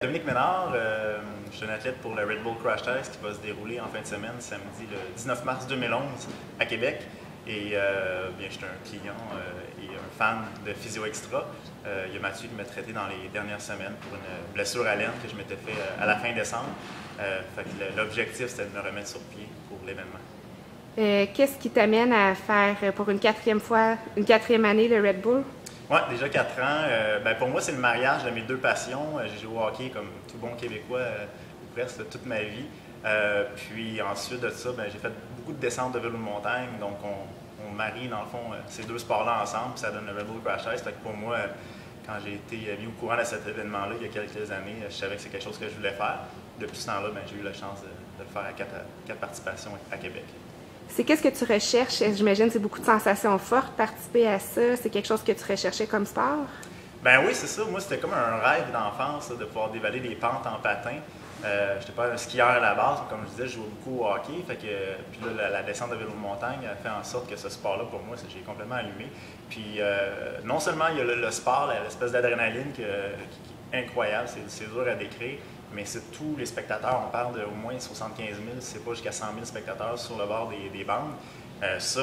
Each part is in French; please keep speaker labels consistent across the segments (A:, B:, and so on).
A: Dominique Ménard, je suis un athlète pour le Red Bull Crash Test qui va se dérouler en fin de semaine, samedi le 19 mars 2011 à Québec. Et bien, je suis un client et un fan de Physio Extra. Il y a Mathieu qui m'a traité dans les dernières semaines pour une blessure à l'aine que je m'étais fait à la fin décembre. L'objectif, c'était de me remettre sur pied pour l'événement.
B: Qu'est-ce qui t'amène à faire pour une quatrième année le Red Bull?
A: Oui, déjà 4 ans. Pour moi, c'est le mariage de mes deux passions. J'ai joué au hockey comme tout bon Québécois presque toute ma vie. Puis ensuite de ça, j'ai fait beaucoup de descentes de vélo de montagne. Donc, on marie, dans le fond, ces deux sports-là ensemble. Puis ça donne le Red Bull Crash Test. Pour moi, quand j'ai été mis au courant de cet événement-là il y a quelques années, je savais que c'est quelque chose que je voulais faire. Depuis ce temps-là, j'ai eu la chance de le faire à quatre participations à Québec.
B: C'est qu'est-ce que tu recherches? J'imagine que c'est beaucoup de sensations fortes, participer à ça. C'est quelque chose que tu recherchais comme sport?
A: Ben oui, c'est ça. Moi, c'était comme un rêve d'enfance de pouvoir dévaler des pentes en patin. Je n'étais pas un skieur à la base, comme je disais, je jouais beaucoup au hockey. Puis là, la descente de vélo de montagne a fait en sorte que ce sport-là, pour moi, j'ai complètement allumé. Puis non seulement il y a le sport, l'espèce d'adrénaline qui est incroyable, c'est dur à décrire, mais c'est tous les spectateurs. On parle d'au moins 75 000, c'est pas jusqu'à 100 000 spectateurs sur le bord des bandes. C'est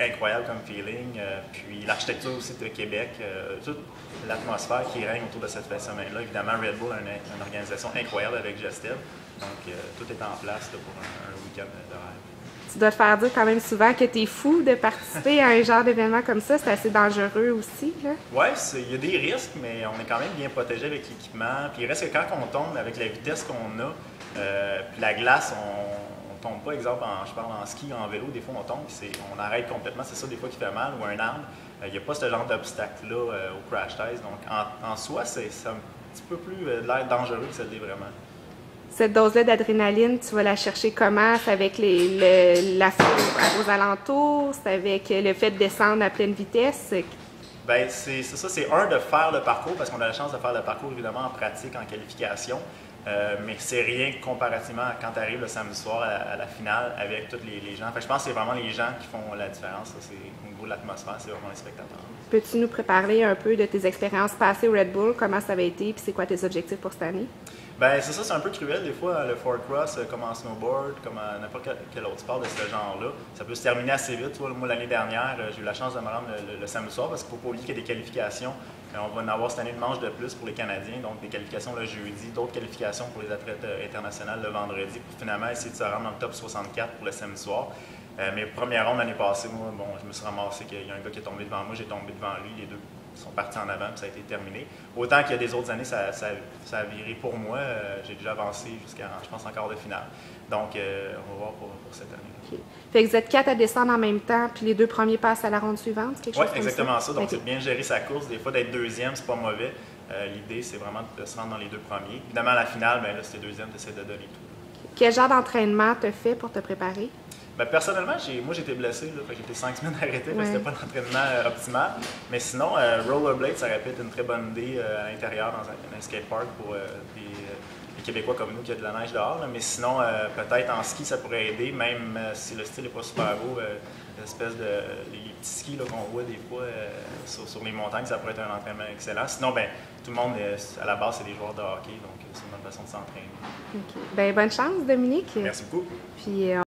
A: incroyable comme feeling. Puis l'architecture aussi de Québec, toute l'atmosphère qui règne autour de cette fin de semaine-là. Évidemment, Red Bull a une organisation incroyable avec Gestel. Donc, tout est en place pour un week-end de rêve.
B: Tu dois te faire dire quand même souvent que tu es fou de participer à un genre d'événement comme ça. C'est assez dangereux aussi, là.
A: Oui, il y a des risques, mais on est quand même bien protégé avec l'équipement. Puis il reste que quand on tombe, avec la vitesse qu'on a, puis la glace, on tombe pas, exemple, je parle en ski, en vélo, des fois on tombe, on arrête complètement, c'est ça des fois qui fait mal, ou un arbre. Il n'y a pas ce genre d'obstacle-là au crash test. Donc en soi, c'est un petit peu plus de l'air dangereux que ça l'est vraiment.
B: Cette dose-là d'adrénaline, tu vas la chercher comment? C'est avec la foule aux alentours? C'est avec le fait de descendre à pleine vitesse?
A: Bien, c'est ça, c'est de faire le parcours, parce qu'on a la chance de faire le parcours évidemment en pratique, en qualification. Mais c'est rien comparativement à quand tu arrives le samedi soir à la finale avec tous les gens. Je pense que c'est vraiment les gens qui font la différence. Au niveau de l'atmosphère, c'est vraiment les spectateurs.
B: Peux-tu nous préparer un peu de tes expériences passées au Red Bull? Comment ça avait été? Puis c'est quoi tes objectifs pour cette année?
A: Bien, c'est ça, c'est un peu cruel des fois, le four cross, comme en snowboard, comme à n'importe quel autre sport de ce genre-là. Ça peut se terminer assez vite. Moi, l'année dernière, j'ai eu la chance de me rendre le samedi soir parce qu'il ne faut pas oublier qu'il y a des qualifications. On va en avoir cette année une manche de plus pour les Canadiens, donc des qualifications le jeudi, d'autres qualifications pour les athlètes internationaux le vendredi, pour finalement essayer de se rendre dans le top 64 pour le samedi soir. Mais première ronde l'année passée, moi, je me suis ramassé qu'il y a un gars qui est tombé devant moi, j'ai tombé devant lui, les deux sont partis en avant, puis ça a été terminé. Autant qu'il y a des autres années, ça a viré pour moi. J'ai déjà avancé jusqu'à, je pense, en quart de finale. Donc, on va voir pour cette année.
B: Okay. Fait que vous êtes 4 à descendre en même temps, puis les deux premiers passent à la ronde suivante, quelque chose comme ça?
A: Oui, exactement ça. Donc,
B: okay.
A: C'est bien gérer sa course. Des fois, d'être deuxième, c'est pas mauvais. L'idée, c'est vraiment de se rendre dans les deux premiers. Évidemment, à la finale, là, si t'es deuxième, tu essaies de donner tout.
B: Okay. Quel genre d'entraînement tu fait pour te préparer?
A: Personnellement, moi j'ai été blessé, j'ai été 5 semaines arrêté, c'était pas l'entraînement optimal. Mais sinon, rollerblade, ça aurait pu être une très bonne idée à l'intérieur dans un skatepark pour les Québécois comme nous qui a de la neige dehors. Là. Mais sinon, peut-être en ski, ça pourrait aider, même si le style n'est pas super beau. L'espèce de les petits skis qu'on voit des fois sur les montagnes, ça pourrait être un entraînement excellent. Sinon, tout le monde, à la base, c'est des joueurs de hockey, donc c'est une bonne façon de s'entraîner.
B: Okay. Bonne chance, Dominique.
A: Merci beaucoup.
B: Puis,